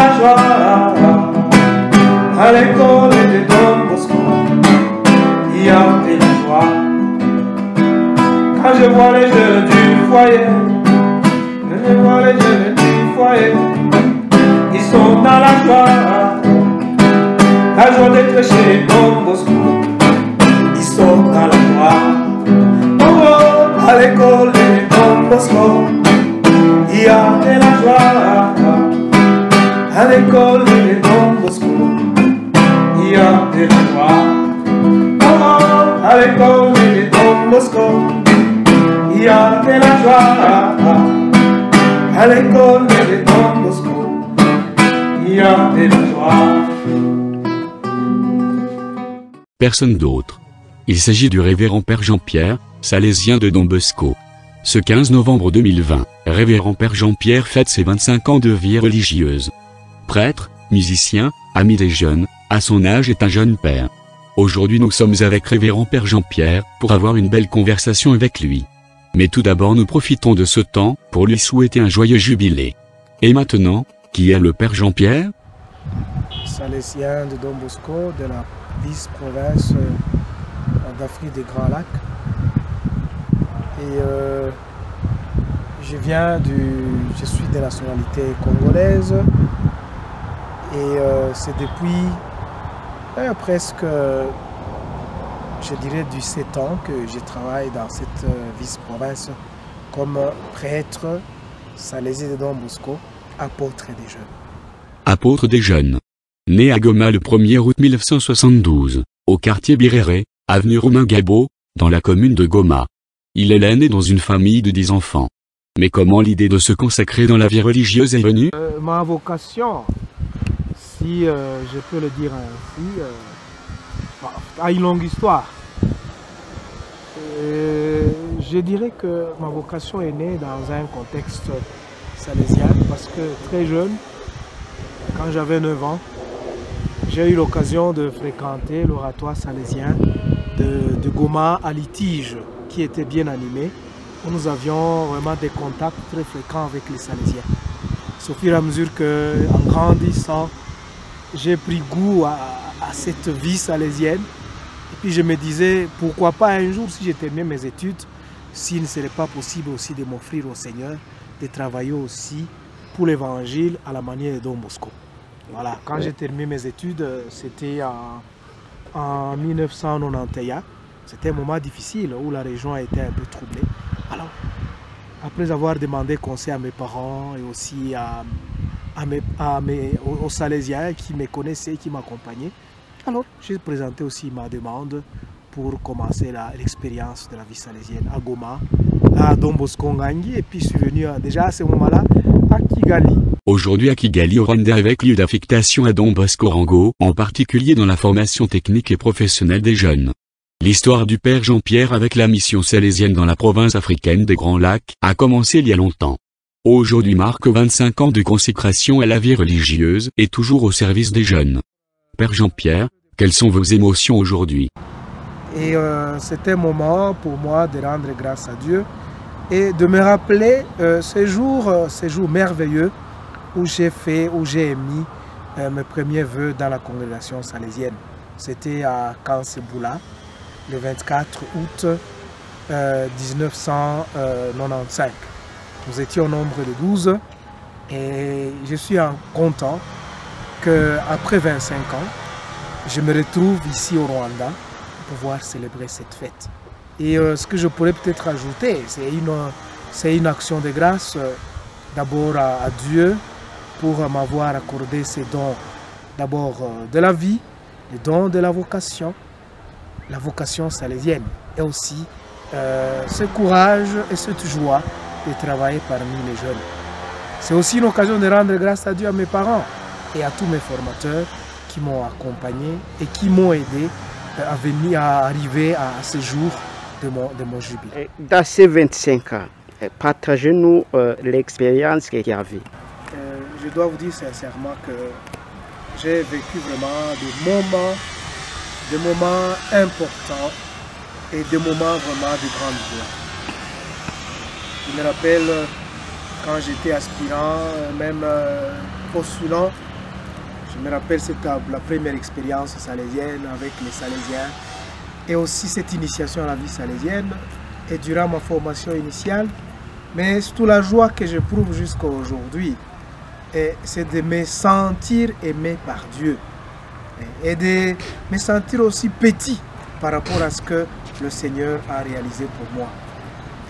la joie. À l'école de Don Bosco, il y a de la joie. Quand je vois les jeunes du foyer, je vois les jeunes du foyer, ils sont dans la joie. La joie d'être chez Don Bosco, ils sont dans la joie. Oh oh, à l'école de Don Bosco, il y a de la joie. À l'école de Don Bosco, il y a de la joie. Oh oh, à l'école de Don Bosco, il y a de la joie. À l'école de Don Bosco, il y a de la joie. Personne d'autre. Il s'agit du révérend Père Jean-Pierre, salésien de Don Bosco. Ce 15 novembre 2020, révérend Père Jean-Pierre fête ses 25 ans de vie religieuse. Prêtre, musicien, ami des jeunes, à son âge est un jeune père. Aujourd'hui nous sommes avec révérend Père Jean-Pierre pour avoir une belle conversation avec lui. Mais tout d'abord nous profitons de ce temps pour lui souhaiter un joyeux jubilé. Et maintenant, qui est le Père Jean-Pierre? Salésien de Don Bosco, de la vice-province d'Afrique des Grands Lacs. Et je suis de nationalité congolaise. Et c'est depuis presque, je dirais, 17 ans que je travaille dans cette vice-province comme prêtre salésien de Don Bosco, apôtre des jeunes. Apôtre des jeunes. Né à Goma le 1er août 1972, au quartier Biréré, avenue Romain Gabot, dans la commune de Goma. Il est l'aîné dans une famille de 10 enfants. Mais comment l'idée de se consacrer dans la vie religieuse est venue? Ma vocation, si je peux le dire ainsi, a une longue histoire. Je dirais que ma vocation est née dans un contexte salésien parce que très jeune, quand j'avais 9 ans, j'ai eu l'occasion de fréquenter l'oratoire salésien de Goma à Litige, qui était bien animé, où nous avions vraiment des contacts très fréquents avec les salésiens. Au fur et à mesure qu'en grandissant, j'ai pris goût à cette vie salésienne. Et puis je me disais, pourquoi pas un jour, si j'ai terminé mes études, s'il ne serait pas possible aussi de m'offrir au Seigneur, de travailler aussi pour l'évangile à la manière de Don Bosco. Voilà, quand j'ai terminé mes études, c'était en 1991. C'était un moment difficile où la région a été un peu troublée. Alors, après avoir demandé conseil à mes parents et aussi aux Salésiens qui me connaissaient, qui m'accompagnaient, alors j'ai présenté aussi ma demande pour commencer l'expérience de la vie salésienne à Goma, à Don Bosco Ngangi, et puis je suis venu déjà à ce moment-là à Kigali. Aujourd'hui à Kigali au Rwanda avec lieu d'affectation à Don Bosco Rango, en particulier dans la formation technique et professionnelle des jeunes. L'histoire du Père Jean-Pierre avec la mission salésienne dans la province africaine des Grands Lacs a commencé il y a longtemps. Aujourd'hui marque 25 ans de consécration à la vie religieuse et toujours au service des jeunes. Père Jean-Pierre, quelles sont vos émotions aujourd'hui? Et c'est un moment pour moi de rendre grâce à Dieu et de me rappeler ces jours merveilleux où j'ai émis mes premiers vœux dans la congrégation salésienne. C'était à Kanseboula, le 24 août 1995. Nous étions au nombre de 12 et je suis content qu'après 25 ans, je me retrouve ici au Rwanda pour pouvoir célébrer cette fête. Et ce que je pourrais peut-être ajouter, c'est une action de grâce d'abord à Dieu pour m'avoir accordé ces dons, d'abord de la vie, les dons de la vocation salésienne, et aussi ce courage et cette joie de travailler parmi les jeunes. C'est aussi une occasion de rendre grâce à Dieu à mes parents et à tous mes formateurs qui m'ont accompagné et qui m'ont aidé à arriver à ce jour de mon jubilé. Dans ces 25 ans, partagez-nous l'expérience qu'il y avait. Je dois vous dire sincèrement que j'ai vécu vraiment des moments importants et des moments vraiment de grande joie. Je me rappelle quand j'étais aspirant, même postulant Je me rappelle la première expérience salésienne avec les Salésiens et aussi cette initiation à la vie salésienne et durant ma formation initiale, mais surtout la joie que j'éprouve jusqu'à aujourd'hui, c'est de me sentir aimé par Dieu et de me sentir aussi petit par rapport à ce que le Seigneur a réalisé pour moi.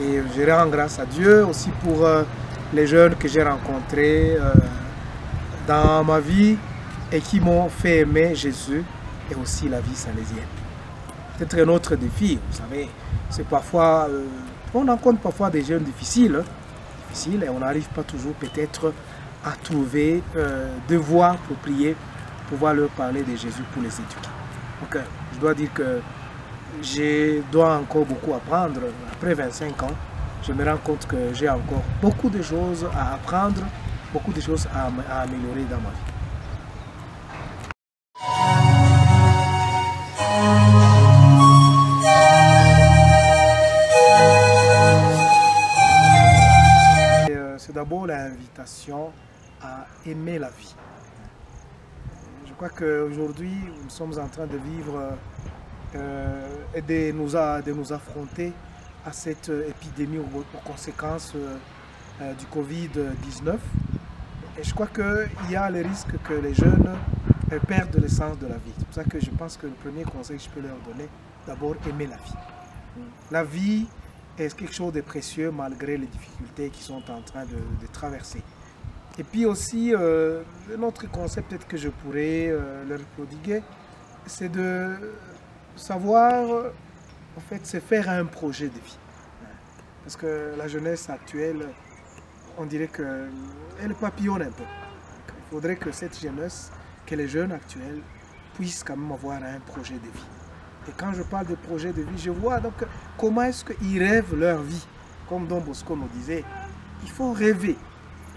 Et je rends grâce à Dieu aussi pour les jeunes que j'ai rencontrés dans ma vie et qui m'ont fait aimer Jésus et aussi la vie salésienne. C'est un autre défi, vous savez, c'est parfois, on rencontre parfois des jeunes difficiles et on n'arrive pas toujours peut-être à trouver des voies appropriées pour pouvoir leur parler de Jésus pour les éduquer. Donc je dois dire que je dois encore beaucoup apprendre. Après 25 ans, je me rends compte que j'ai encore beaucoup de choses à apprendre, beaucoup de choses à améliorer dans ma vie. C'est d'abord l'invitation à aimer la vie. Je crois qu'aujourd'hui, nous sommes en train de vivre et de nous affronter à cette épidémie aux conséquences du Covid-19. Et je crois qu'il y a le risque que les jeunes perdent le sens de la vie. C'est pour ça que je pense que le premier conseil que je peux leur donner, d'abord, aimer la vie. La vie est quelque chose de précieux malgré les difficultés qu'ils sont en train de traverser. Et puis aussi, un autre concept peut-être que je pourrais leur prodiguer, c'est de savoir, en fait, se faire un projet de vie. Parce que la jeunesse actuelle, on dirait qu'elle papillonne un peu. Il faudrait que cette jeunesse, que les jeunes actuels puissent quand même avoir un projet de vie. Et quand je parle de projet de vie, je vois donc comment est-ce qu'ils rêvent leur vie. Comme Don Bosco nous disait, il faut rêver.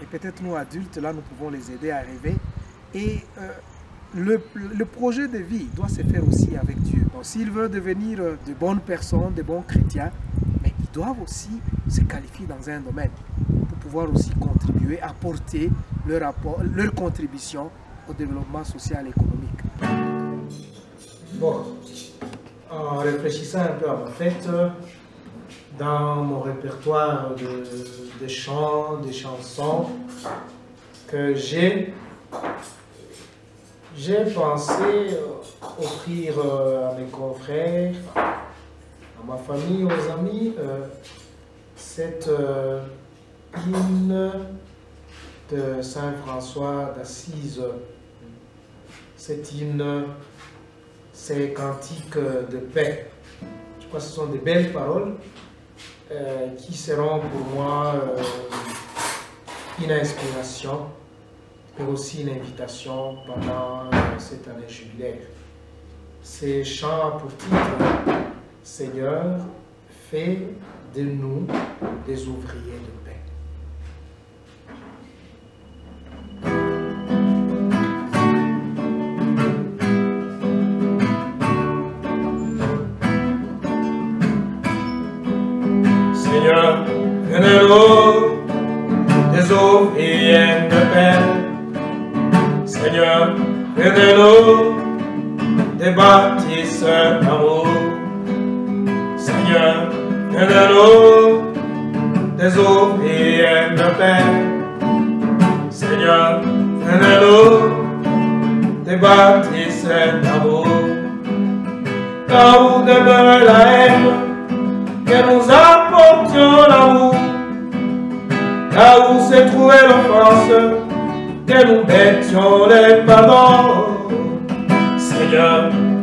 Et peut-être nous adultes, là, nous pouvons les aider à rêver. Et le projet de vie doit se faire aussi avec Dieu. Donc s'ils veulent devenir de bonnes personnes, de bons chrétiens, mais ils doivent aussi se qualifier dans un domaine pour pouvoir aussi contribuer, apporter leur contribution au développement social et économique. Bon. En réfléchissant un peu à ma fête, dans mon répertoire de chants, des chansons que j'ai pensé offrir à mes confrères, à ma famille, aux amis, cette hymne de Saint François d'Assise. Cet hymne, ces cantiques de paix. Je crois que ce sont des belles paroles qui seront pour moi une inspiration, mais aussi une invitation pendant cette année jubilaire. Ces chants pour titre, Seigneur, fais de nous des ouvriers de paix. Seigneur, fais-nous des ouvriers de paix. Seigneur, fais-nous des bâtisseurs d'amour. Seigneur, fais-nous des ouvriers de paix. Seigneur, fais-nous des bâtisseurs d'amour. Là où demeure la haine, que nous apportions l'amour. Là où se trouvait l'offense, que nous mettions les pardons. Seigneur,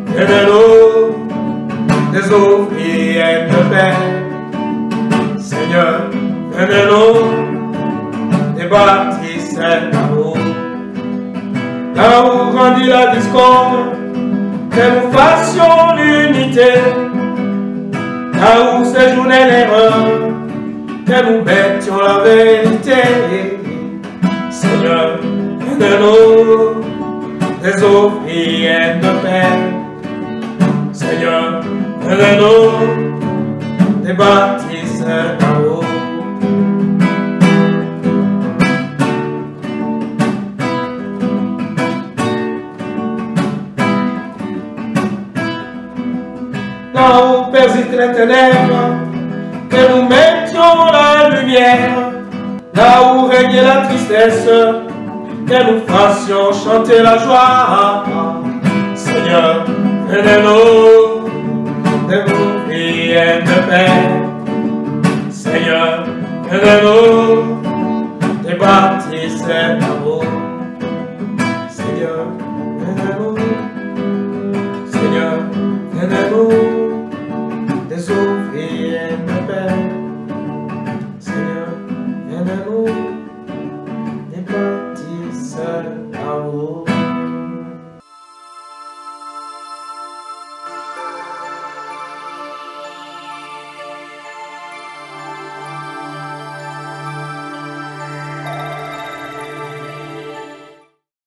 fais-nous des ouvriers de paix. Seigneur, fais-nous des bâtisseurs d'amour. Là où grandit la discorde, que nous fassions l'unité. Là où séjournait l'erreur, que nous mettions la vérité. Seigneur, fais-nous des ouvriers de paix. Seigneur, fais-nous des bâtisseurs d'amour. éclaircisse les ténèbres, que nous mettions la lumière, là où régnait la tristesse, que nous fassions chanter la joie. Seigneur, venez-nous de vos prières de paix. Seigneur, venez-nous de bâtir cet amour. Seigneur, venez-nous. Seigneur, venez-nous des ouvriers de paix. Seigneur, venez-nous des bâtisseurs d'amour.